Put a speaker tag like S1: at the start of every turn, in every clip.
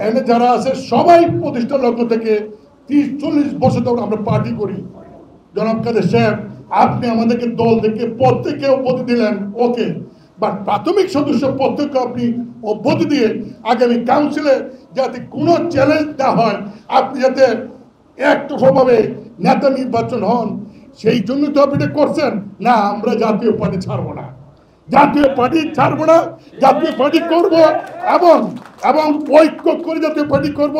S1: এখানে যারা আছে সবাই প্রতিষ্ঠা লগ্ন থেকে 30-40 বছর ধরে আমরা পার্টি করি। জনাব কাদের সাহেব, আপনি আমাদেরকে দল থেকে পদ থেকে অব্যাহতি দিলেন, ওকে, বাট প্রাথমিক সদস্য পদ থেকে আপনি অব্যাহতি দিয়ে আগামী কাউন্সিলে যাতে কোনো চ্যালেঞ্জ না হয়, আপনি যাতে একতরফাভাবে নেতা নির্বাচন হন, সেই জন্য তো আপনি এটা করছেন না। আমরা জাতীয় পার্টি ছাড়বো না, জাতীয় পার্টি ছাড়বো না, জাতীয় পার্টি করব এবং এবং ঐক্য করে জাতীয় পার্টি করব।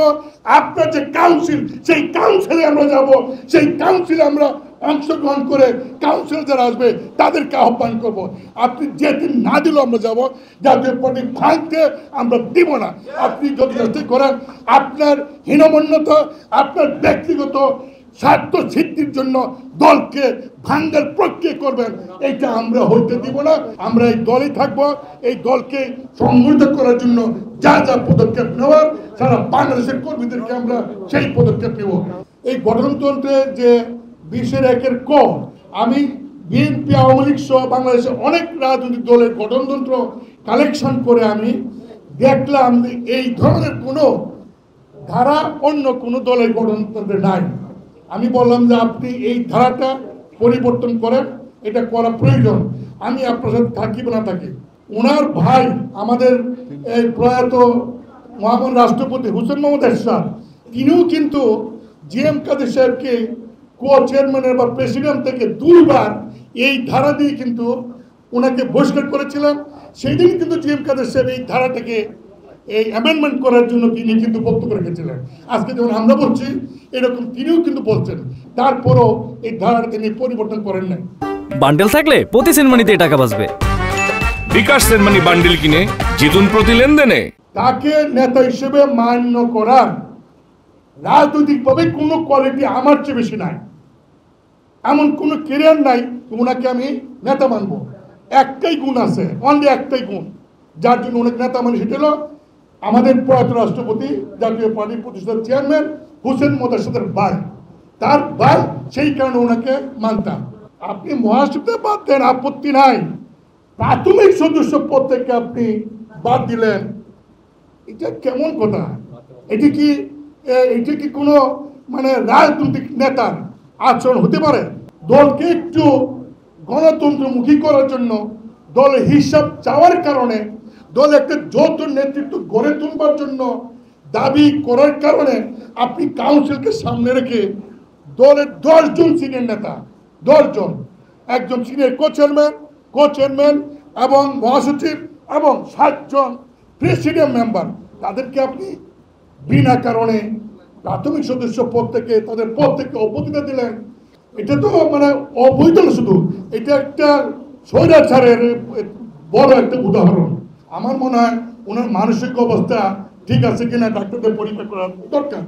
S1: আপনার যে কাউন্সিল, সেই কাউন্সিলে আমরা যাব, সেই কাউন্সিলে আমরা অংশগ্রহণ করে কাউন্সিল যারা আসবে তাদেরকে আহ্বান করব। আপনি যেদিন না দিলেও আমরা যাব, জাতীয় পার্টি ভাঙতে আমরা দিব না। আপনি যদি চেষ্টা করেন আপনার হীনমন্যতা, আপনার ব্যক্তিগত স্বার্থ সিদ্ধির জন্য দলকে ভাঙ্গার প্রক্রিয়া করবেন, এইটা আমরা হইতে দিব না। আমরা এই দলই থাকবো, এই দলকে সংগঠিত করার জন্য যা যা পদক্ষেপ নেওয়ার সারা বাংলাদেশের কর্মীদেরকে আমরা সেই পদক্ষেপ নেব। এই গঠনতন্ত্রের যে 20-1 ক, আমি বিএনপি আওয়ামী লীগ সহ বাংলাদেশের অনেক রাজনৈতিক দলের গঠনতন্ত্র কালেকশন করে আমি দেখলাম এই ধরনের কোনো ধারা অন্য কোনো দলের গঠনতন্ত্রে নাই। আমি বললাম যে আপনি এই ধারাটা পরিবর্তন করেন, এটা করা প্রয়োজন। আমি আপনার সাথে থাকি বা না থাকি, ওনার ভাই আমাদের এই প্রয়াত মহামান্য রাষ্ট্রপতি হোসেন মোহাম্মদ এরশাদ, তিনিও কিন্তু জিএম কাদের সাহেবকে কো চেয়ারম্যানের বা প্রেসিডেন্ট থেকে 2 বার এই ধারা দিয়ে কিন্তু ওনাকে বহিষ্কার করেছিলেন। সেই দিন কিন্তু জিএম কাদের সাহেব এই ধারাটাকে এই অ্যামেন্ডমেন্ট করার জন্য তিনি কিন্তু বক্তব্য রেখেছিলেন। আজকে যেমন আমরা বলছি, এরকম তিনিও কিন্তু বলছেন, তারপরও এই ধারাটা তিনি পরিবর্তন করেন নাই।
S2: বান্ডেল থাকলে প্রতি সেনমানিতে টাকা বাঁচবে।
S3: বিকাশ সেনমানি বান্ডেল কিনে জিতুন প্রতি লেনদেনে।
S1: তাকে নেতা হিসেবে মান্য করার রাজনৈতিকভাবে কোনো কোয়ালিটি আমার চেয়ে বেশি নাই, এমন কোনো কেরিয়ার নাই ওনাকে আমি নেতা মানবো। একটাই গুণ আছে, অনলি একটাই গুণ, যার জন্য অনেক নেতা মানে, সেটা হলো আমাদের প্রয়াত রাষ্ট্রপতি জাতীয় পার্টি প্রতিষ্ঠার চেয়ারম্যান হোসেন মোহাম্মদ এরশাদের ভাই, তার ভাই, সেই কারণে ওনাকে মানতাম। আপনি মহাসচিবদের বাদ দেন, আপত্তি নাই, প্রাথমিক সদস্য পদ থেকে আপনি বাদ দিলেন, এটা কেমন কথা? এটি কি কোনো মানে রাজনৈতিক নেতার আচরণ হতে পারে? দলকে একটু গণতন্ত্রমুখী করার জন্য, দলের হিসাব চাওয়ার কারণে, দল একটা যৌথ নেতৃত্ব গড়ে তুলবার জন্য দাবি করার কারণে আপনি কাউন্সিলকে সামনে রেখে দলের 10 জন সিনিয়র নেতা, 10 জন, একজন সিনিয়র কো চেয়ারম্যান এবং মহাসচিব এবং 7 জন প্রেসিডিয়াম মেম্বার, তাদেরকে আপনি বিনা কারণে প্রাথমিক সদস্য পদ থেকে তাদের পদ থেকে অব্যাহতি দিলেন। এটা তো মানে অবৈধ না, শুধু এটা একটা স্বৈরাচারের বড় একটা উদাহরণ। আমার মনে হয় ওনার মানসিক অবস্থা ঠিক আছে কিনা ডাক্তারদের পরীক্ষা করা দরকার।